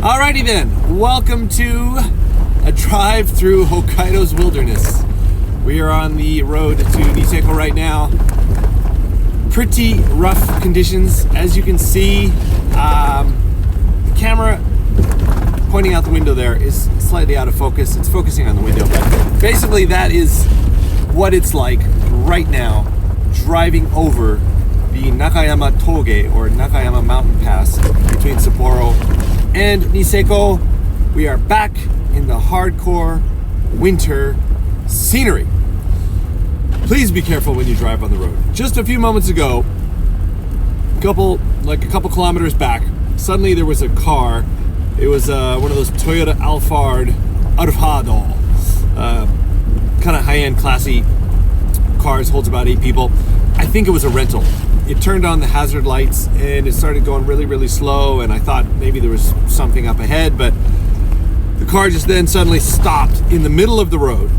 Alrighty then, welcome to a drive through Hokkaido's wilderness. We are on the road to NISEKO right now. Pretty rough conditions, as you can see. The camera pointing out the window there is slightly out of focus. It's focusing on the window, but basically that is what it's like right now driving over the Nakayama Toge or Nakayama Mountain Pass between Sapporo and NISEKO. We are back in the hardcore winter scenery. Please be careful when you drive on the road. Just a few moments ago, a couple kilometers back, suddenly there was a car. It was one of those Toyota Alphard Arvado, kind of high-end, classy cars, holds about 8 people. I think it was a rental. It turned on the hazard lights and it started going really, really slow, and I thought maybe there was something up ahead, but the car just then suddenly stopped in the middle of the road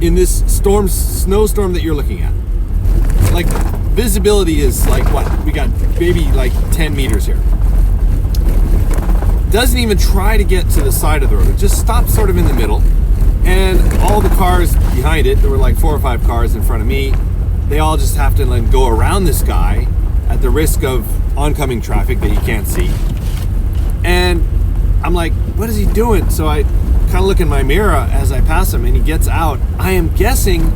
in this snowstorm that you're looking at. Like, visibility is like what? We got maybe like 10 meters here. Doesn't even try to get to the side of the road. It just stops sort of in the middle, and all the cars behind it, there were like 4 or 5 cars in front of me, they all just have to like go around this guy at the risk of oncoming traffic that you can't see. And I'm like, what is he doing? So I kind of look in my mirror as I pass him, and he gets out. I am guessing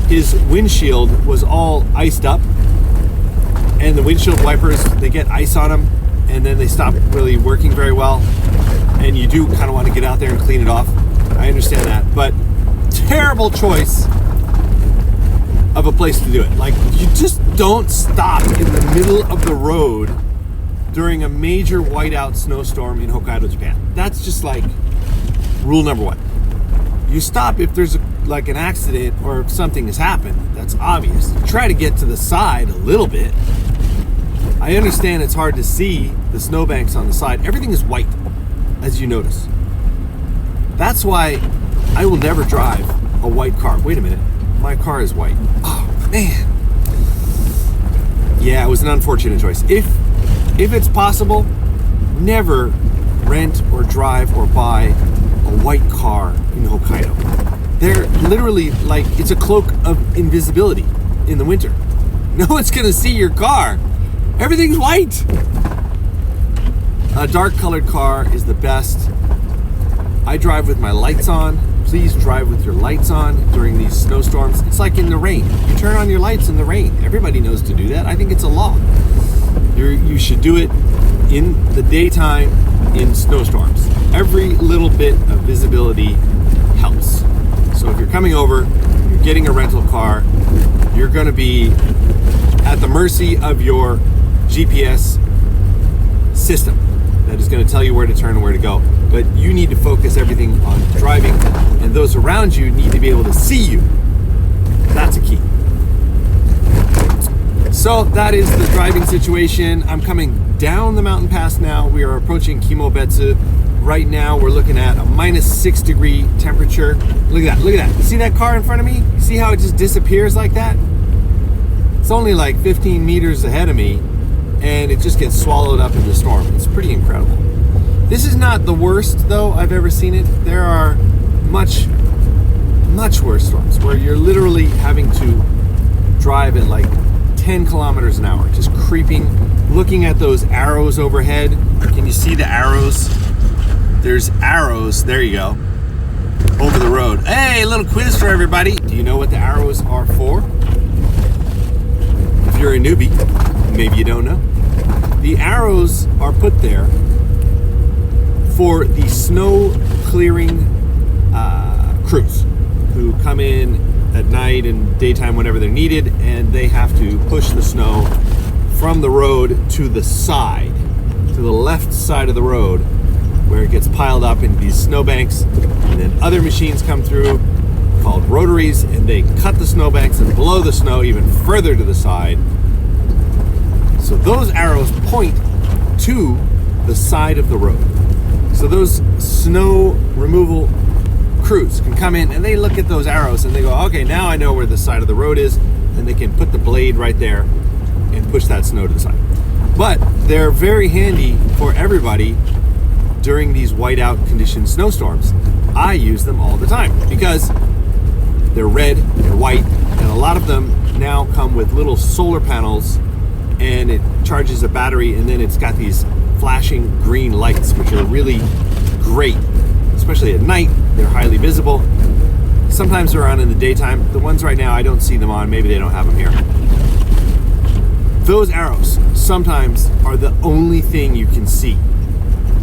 his windshield was all iced up, and the windshield wipers, they get ice on them, and then they stop really working very well, and you do kind of want to get out there and clean it off. I understand that, but terrible choice of a place to do it. Like, you just don't stop in the middle of the road during a major whiteout snowstorm in Hokkaido, Japan. That's just like rule number 1. You stop if there's like an accident or if something has happened. That's obvious. Try to get to the side a little bit. I understand it's hard to see the snowbanks on the side. Everything is white, as you notice. That's why I will never drive a white car. Wait a minute. My car is white. Oh, man. Yeah, it was an unfortunate choice. If it's possible, never rent or drive or buy a white car in Hokkaido. They're literally like, it's a cloak of invisibility in the winter. No one's gonna see your car. Everything's white. A dark colored car is the best. I drive with my lights on. Please drive with your lights on during these snowstorms. It's like in the rain. You turn on your lights in the rain. Everybody knows to do that. I think it's a law. You should do it in the daytime in snowstorms. Every little bit of visibility helps. So if you're coming over, you're getting a rental car, you're going to be at the mercy of your GPS system that is going to tell you where to turn and where to go. But you need to focus everything on driving, and those around you need to be able to see you. That's a key. So that is the driving situation. I'm coming down the mountain pass now. We are approaching Kimobetsu. Right now we're looking at a -6 degree temperature. Look at that, look at that. You see that car in front of me? You see how it just disappears like that? It's only like 15 meters ahead of me, and it just gets swallowed up in the storm. It's pretty incredible. This is not the worst, though, I've ever seen it. There are much, much worse storms where you're literally having to drive at like 10 kilometers an hour, just creeping, looking at those arrows overhead. Can you see the arrows? There's arrows, there you go, over the road. Hey, a little quiz for everybody. Do you know what the arrows are for? If you're a newbie, maybe you don't know. The arrows are put there for the snow clearing crews who come in at night and daytime whenever they're needed, and they have to push the snow from the road to the side, to the left side of the road, where it gets piled up in these snowbanks, and then other machines come through called rotaries, and they cut the snowbanks and blow the snow even further to the side. So those arrows point to the side of the road. So those snow removal crews can come in and they look at those arrows and they go, okay, now I know where the side of the road is, and they can put the blade right there and push that snow to the side. But they're very handy for everybody during these whiteout condition snowstorms. I use them all the time because they're red, they're white, and a lot of them now come with little solar panels, and it charges a battery, and then it's got these flashing green lights, which are really great, especially at night. They're highly visible. Sometimes they're on in the daytime. The ones right now, I don't see them on. Maybe they don't have them here. Those arrows sometimes are the only thing you can see.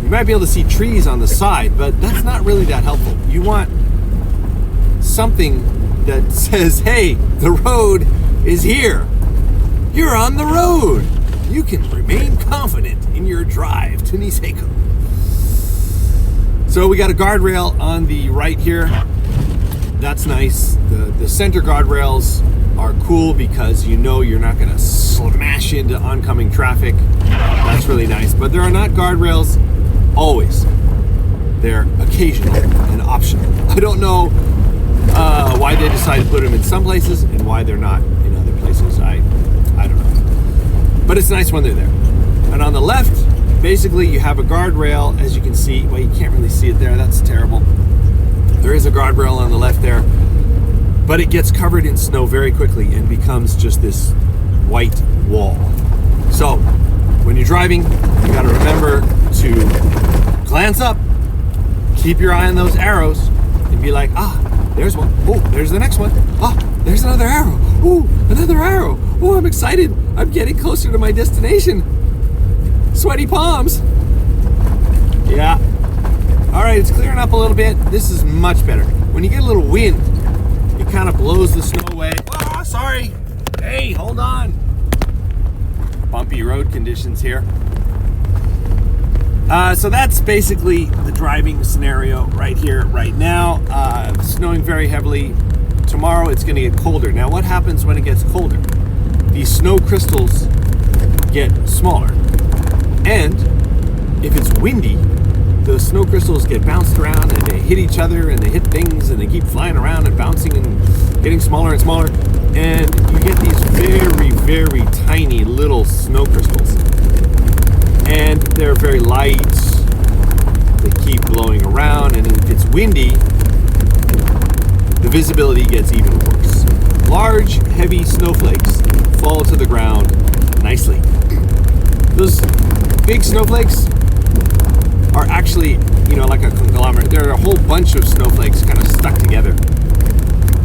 You might be able to see trees on the side, but that's not really that helpful. You want something that says, hey, the road is here. You're on the road. You can remain confident in your drive to NISEKO. So we got a guardrail on the right here. That's nice. The center guardrails are cool because you know you're not going to smash into oncoming traffic. That's really nice. But there are not guardrails always. They're occasional and optional. I don't know why they decided to put them in some places and why they're not in other places. I don't know. But it's nice when they're there. And on the left, basically you have a guardrail, as you can see. Well, you can't really see it there. That's terrible. There is a guardrail on the left there, but it gets covered in snow very quickly and becomes just this white wall. So when you're driving, you got to remember to glance up, keep your eye on those arrows, and be like, there's one. Oh, there's the next one. There's another arrow. Oh, another arrow. Oh, I'm excited. I'm getting closer to my destination. Sweaty palms. Yeah. All right, it's clearing up a little bit. This is much better. When you get a little wind, it kind of blows the snow away. Oh, sorry. Hey, hold on. Bumpy road conditions here. So that's basically the driving scenario right here, right now. Snowing very heavily. Tomorrow it's going to get colder. Now, what happens when it gets colder? These snow crystals get smaller. And if it's windy, the snow crystals get bounced around and they hit each other and they hit things and they keep flying around and bouncing and getting smaller and smaller. And you get these very, very tiny little snow crystals. And they're very light. They keep blowing around, and if it's windy, the visibility gets even worse. Large, heavy snowflakes fall to the ground nicely. Those big snowflakes are actually, like a conglomerate. There are a whole bunch of snowflakes kind of stuck together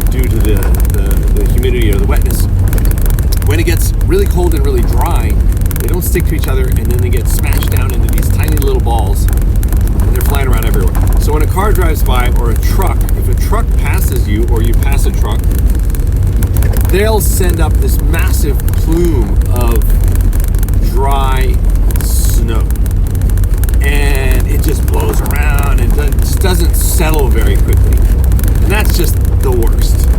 due to the humidity or the wetness. When it gets really cold and really dry, they don't stick to each other, and then they get smashed down into these tiny little balls, and they're flying around everywhere. So when a car drives by, or a truck, if a truck passes you, or you pass a truck, they'll send up this massive plume of dry snow. And it just blows around and just doesn't settle very quickly. And that's just the worst.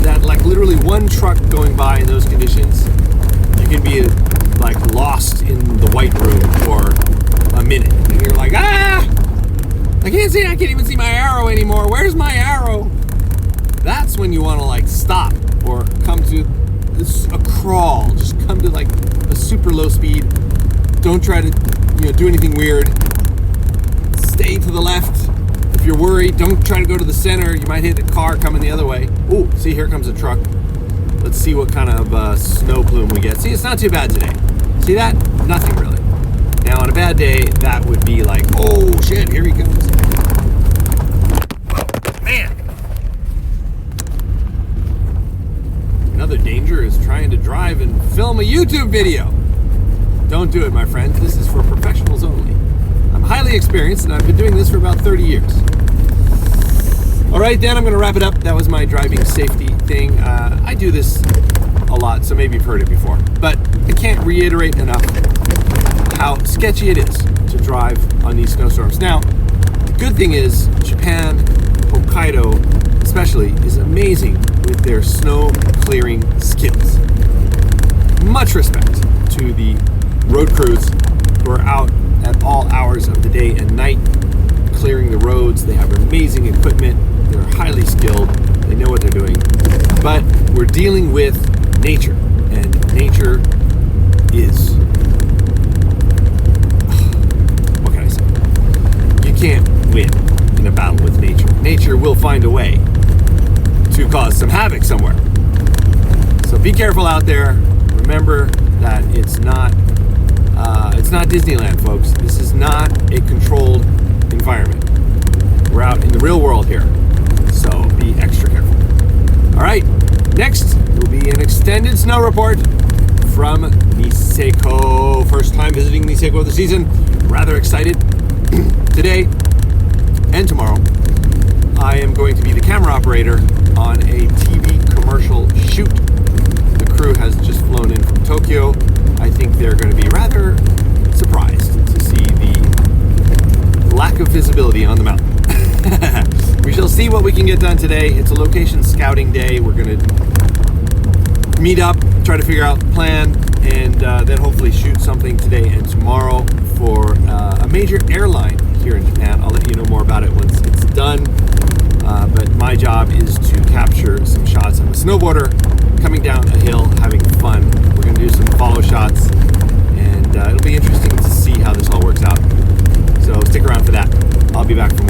That, like, literally one truck going by in those conditions, you can be like lost in the white room for a minute. And you're like, I can't even see my arrow anymore. Where's my arrow? That's when you want to like stop or come to a crawl. Just come to like a super low speed. Don't try to do anything weird. Stay to the left. If you're worried, don't try to go to the center. You might hit a car coming the other way. Oh, see, here comes a truck. Let's see what kind of snow plume we get. See, it's not too bad today. See that? Nothing really. Now, on a bad day, that would be like, oh shit, here he comes. Whoa, man. Another danger is trying to drive and film a YouTube video. Don't do it, my friends. This is for professionals only. I'm highly experienced, and I've been doing this for about 30 years. All right, then I'm going to wrap it up. That was my driving safety thing. I do this a lot, so maybe you've heard it before. But I can't reiterate enough how sketchy it is to drive on these snowstorms. Now, the good thing is Japan, Hokkaido especially, is amazing with their snow clearing skills. Much respect to the road crews who are out at all hours of the day and night clearing the roads. They have amazing equipment. They're highly skilled. They know what they're doing. But we're dealing with nature, and nature is, what can I say? can't win in a battle with nature. Nature will find a way to cause some havoc somewhere. So be careful out there. Remember that it's not Disneyland, folks. This is not a controlled environment. We're out in the real world here, so be extra careful. All right, next will be an extended snow report from NISEKO. First time visiting NISEKO of the season. Rather excited. Today and tomorrow, I am going to be the camera operator on a TV commercial shoot. The crew has just flown in from Tokyo. I think they're going to be rather surprised to see the lack of visibility on the mountain. We shall see what we can get done today. It's a location scouting day. We're going to meet up, try to figure out the plan, and then hopefully shoot something today and tomorrow for a major airline here in Japan. I'll let you know more about it once it's done. But my job is to capture some shots of a snowboarder coming down a hill, having fun. We're going to do some follow shots, and it'll be interesting to see how this all works out. So stick around for that. I'll be back for